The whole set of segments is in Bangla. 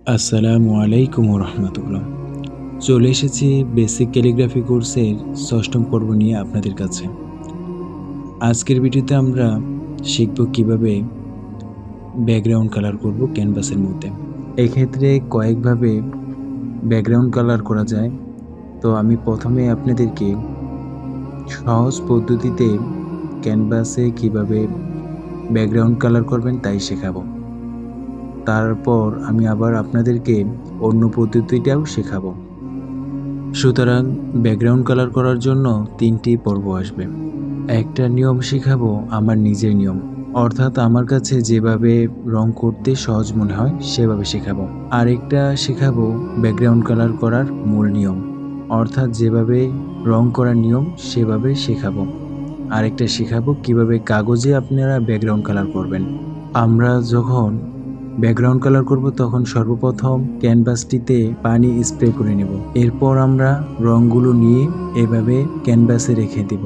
আসসালামু আলাইকুম রহমতুল্লাহ। চলে এসেছি বেসিক ক্যালিগ্রাফি কোর্সের 6ম পর্ব নিয়ে আপনাদের কাছে। আজকের ভিডিওতে আমরা শিখব কিভাবে ব্যাকগ্রাউন্ড কালার করব ক্যানভাসের মধ্যে। এক্ষেত্রে কয়েকভাবে ব্যাকগ্রাউন্ড কালার করা যায়। তো আমি প্রথমে আপনাদেরকে সহজ পদ্ধতিতে ক্যানভাসে কিভাবে ব্যাকগ্রাউন্ড কালার করবেন তাই শেখাবো। তারপর আমি আবার আপনাদেরকে অন্য পদ্ধতিটাও শেখাবো। সুতরাং ব্যাকগ্রাউন্ড কালার করার জন্য 3টি পর্ব আসবে। একটা নিয়ম শেখাবো আমার নিজের নিয়ম, অর্থাৎ আমার কাছে যেভাবে রং করতে সহজ মনে হয় সেভাবে শেখাবো। আরেকটা শেখাবো ব্যাকগ্রাউন্ড কালার করার মূল নিয়ম, অর্থাৎ যেভাবে রং করার নিয়ম সেভাবে শেখাবো। আরেকটা শেখাবো কিভাবে কাগজে আপনারা ব্যাকগ্রাউন্ড কালার করবেন। আমরা যখন ব্যাকগ্রাউন্ড কালার করব তখন সর্বপ্রথম ক্যানভাসটিতে পানি স্প্রে করে নেব। এরপর আমরা রংগুলো নিয়ে এভাবে ক্যানভাসে রেখে দেব,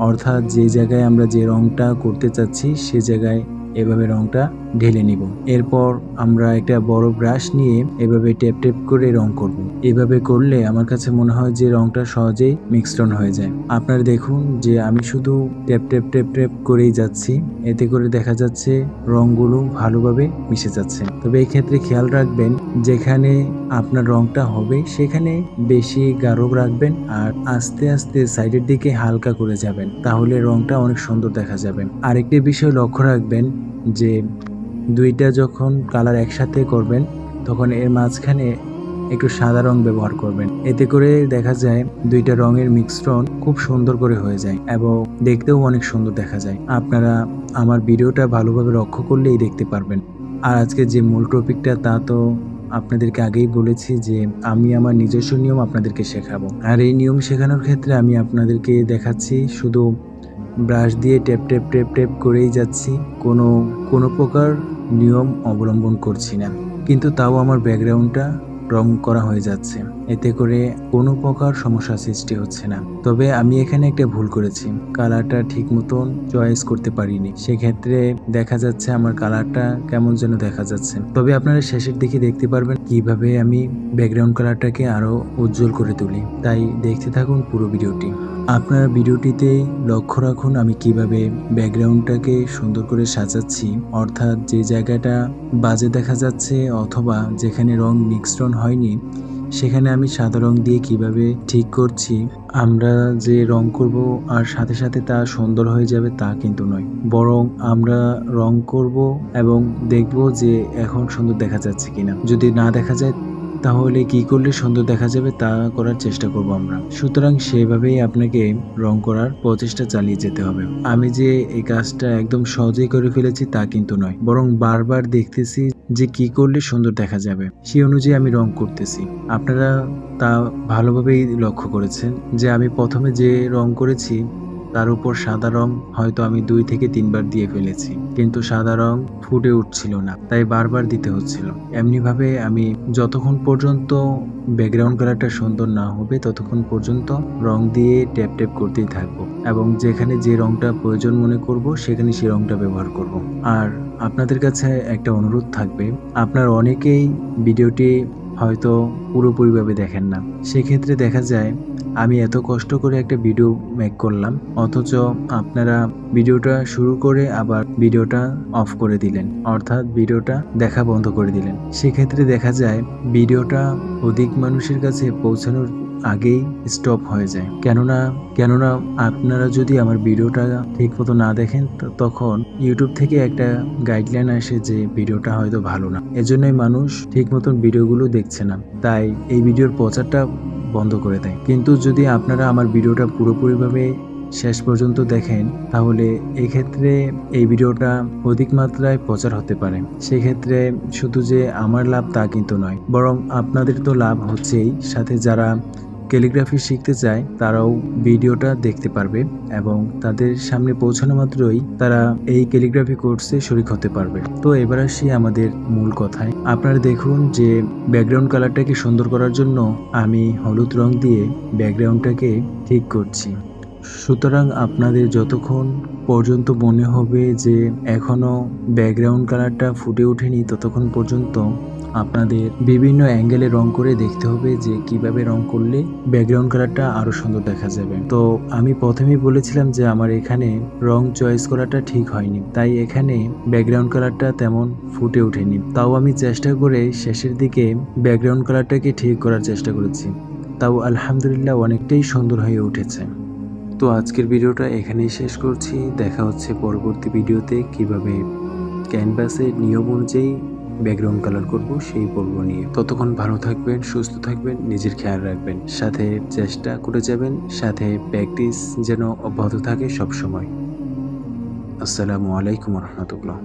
অর্থাৎ যে জায়গায় আমরা যে রংটা করতে চাচ্ছি সে জায়গায় এভাবে রংটা ঢেলে নিব। এরপর আমরা একটা বড় ব্রাশ নিয়ে এভাবে ট্যাপ ট্যাপ করে রং করব। এভাবে করলে আমার কাছে মনে হয় যে রংটা সহজেই মিক্সড অন হয়ে যায়। আপনারা দেখুন যে আমি শুধু ট্যাপ ট্যাপ ট্যাপ ট্যাপ করেই যাচ্ছি, এতে করে দেখা যাচ্ছে রংগুলো ভালোভাবে মিশে যাচ্ছে। তবে এই ক্ষেত্রে খেয়াল রাখবেন যেখানে আপনার রংটা হবে সেখানে বেশি গাঢ় রাখবেন আর আস্তে আস্তে সাইডের দিকে হালকা করে যাবেন, তাহলে রংটা অনেক সুন্দর দেখা যাবে। আরেকটি বিষয় লক্ষ্য রাখবেন যে দুইটা যখন কালার একসাথে করবেন তখন এর মাঝখানে একটু সাদা রং ব্যবহার করবেন। এতে করে দেখা যায় দুইটা রঙের মিশ্রণ খুব সুন্দর করে হয়ে যায় এবং দেখতেও অনেক সুন্দর দেখা যায়। আপনারা আমার ভিডিওটা ভালোভাবে লক্ষ্য করলেই দেখতে পারবেন। আর আজকে যে মূল টপিকটা তা তো আপনাদেরকে আগেই বলেছি যে আমি আমার নিজস্ব নিয়ম আপনাদেরকে শেখাবো। আর এই নিয়ম শেখানোর ক্ষেত্রে আমি আপনাদেরকে দেখাচ্ছি শুধু ব্রাশ দিয়ে ট্যাপ ট্যাপ ট্যাপ ট্যাপ করেই যাচ্ছি, কোনো প্রকার নিয়ম অবলম্বন করছি না, কিন্তু তাও আমার ব্যাকগ্রাউন্ডটা রং করা হয়ে যাচ্ছে। এতে করে কোনো প্রকার সমস্যা সৃষ্টি হচ্ছে না। তবে আমি এখানে একটা ভুল করেছি, কালারটা ঠিক মতন চয়েস করতে পারিনি। সেক্ষেত্রে দেখা যাচ্ছে আমার কালারটা কেমন যেন দেখা যাচ্ছে। তবে আপনারা শেষের দিকে দেখতে পারবেন কিভাবে আমি ব্যাকগ্রাউন্ড কালারটাকে আরো উজ্জ্বল করে তুলি। তাই দেখতে থাকুন পুরো ভিডিওটি। আপনারা ভিডিওটিতে লক্ষ্য রাখুন আমি কিভাবে ব্যাকগ্রাউন্ডটাকে সুন্দর করে সাজাচ্ছি, অর্থাৎ যে জায়গাটা বাজে দেখা যাচ্ছে অথবা যেখানে রং মিক্সড হয়নি সেখানে আমি সাদা রং দিয়ে কিভাবে ঠিক করছি। আমরা যে রং করব আর সাথে সাথে তা সুন্দর হয়ে যাবে তা কিন্তু নয়, বরং আমরা রং করব এবং দেখব যে এখন সুন্দর দেখা যাচ্ছে কিনা। যদি না দেখা যায় তাহলে কি করলে সুন্দর দেখা যাবে তা করার চেষ্টা করব আমরা। সুতরাং সেভাবেই আপনাকে রং করার প্রচেষ্টা চালিয়ে যেতে হবে। আমি যে এই কাজটা একদম সহজেই করে ফেলেছি তা কিন্তু নয়, বরং বারবার দেখতেছি যে কি করলে সুন্দর দেখা যাবে, সেই অনুযায়ী আমি রং করতেছি। আপনারা তা ভালোভাবেই লক্ষ্য করেছেন যে আমি প্রথমে যে রং করেছি তার উপর সাদা রং হয়তো আমি 2 থেকে 3 বার দিয়ে ফেলেছি, কিন্তু সাদা রং ফুটে উঠছিল না, তাই বারবার দিতে হচ্ছিল। এমনি ভাবে আমি যতক্ষণ পর্যন্ত ব্যাকগ্রাউন্ড কালারটা সুন্দর না হবে ততক্ষণ পর্যন্ত রং দিয়ে ট্যাপ ট্যাপ করতেই থাকবো এবং যেখানে যে রংটা প্রয়োজন মনে করব সেখানে সেই রংটা ব্যবহার করব। আর আপনাদের কাছে একটা অনুরোধ থাকবে, আপনারা অনেকেই ভিডিওটি হয়তো পুরোপুরিভাবে দেখেন না। সেক্ষেত্রে দেখা যায় আমি এত কষ্ট করে একটা ভিডিও মেক করলাম অথচ আপনারা ভিডিওটা শুরু করে আবার ভিডিওটা অফ করে দিলেন, অর্থাৎ ভিডিওটা দেখা বন্ধ করে দিলেন। সেক্ষেত্রে দেখা যায় ভিডিওটা অধিক মানুষের কাছে পৌঁছানোর আগেই স্টপ হয়ে যায়। কেননা আপনারা যদি আমার ভিডিওটা ঠিক মতো না দেখেন তখন ইউটিউব থেকে একটা গাইডলাইন আসে যে ভিডিওটা হয়তো ভালো না, এজন্যই মানুষ ঠিক মতন ভিডিওগুলো দেখছে না, তাই এই ভিডিওর প্রচারটা বন্ধ করে দেয়। কিন্তু যদি আপনারা আমার ভিডিওটা পুরোপুরিভাবে শেষ পর্যন্ত দেখেন তাহলে এক্ষেত্রে এই ভিডিওটা অধিক মাত্রায় প্রচার হতে পারে। সেক্ষেত্রে শুধু যে আমার লাভ তা কিন্তু নয়, বরং আপনাদের তো লাভ হচ্ছেই, সাথে যারা ক্যালিগ্রাফি শিখতে চায় তারাও ভিডিওটা দেখতে পারবে এবং তাদের সামনে পৌঁছানো মাত্রই তারা এই ক্যালিগ্রাফি কোর্সে শরীক হতে পারবে। তো এবার আসি আমাদের মূল কথায়। আপনারা দেখুন যে ব্যাকগ্রাউন্ড কালারটাকে সুন্দর করার জন্য আমি হলুদ রং দিয়ে ব্যাকগ্রাউন্ডটাকে ঠিক করছি। সুতরাং আপনাদের যতক্ষণ পর্যন্ত মনে হবে যে এখনো ব্যাকগ্রাউন্ড কালারটা ফুটে ওঠেনি ততক্ষণ পর্যন্ত আপনাদের বিভিন্ন অ্যাঙ্গেলে রং করে দেখতে হবে যে কিভাবে রং করলে ব্যাকগ্রাউন্ড কালারটা আরো সুন্দর দেখা যাবে। তো আমি প্রথমেই বলেছিলাম যে আমার এখানে রং চয়েস করাটা ঠিক হয়নি, তাই এখানে ব্যাকগ্রাউন্ড কালারটা তেমন ফুটে ওঠেনি। তাও আমি চেষ্টা করে শেষের দিকে ব্যাকগ্রাউন্ড কালারটাকে ঠিক করার চেষ্টা করেছি, তাও আলহামদুলিল্লাহ অনেকটাই সুন্দর হয়ে উঠেছে। তো আজকের ভিডিওটা এখানেই শেষ করছি। দেখা হচ্ছে পরবর্তী ভিডিওতে কিভাবে ক্যানভাসের নিয়ম অনুযায়ী ব্যাকগ্রাউন্ড কালার করব সেই পর্ব নিয়ে। ততক্ষণ ভালো থাকবেন, সুস্থ থাকবেন, নিজের খেয়াল রাখবেন, সাথে চেষ্টা করে যাবেন, সাথে প্র্যাকটিস যেন অব্যাহত থাকে সবসময়। আসসালামু আলাইকুম রহমতুল্লাহ।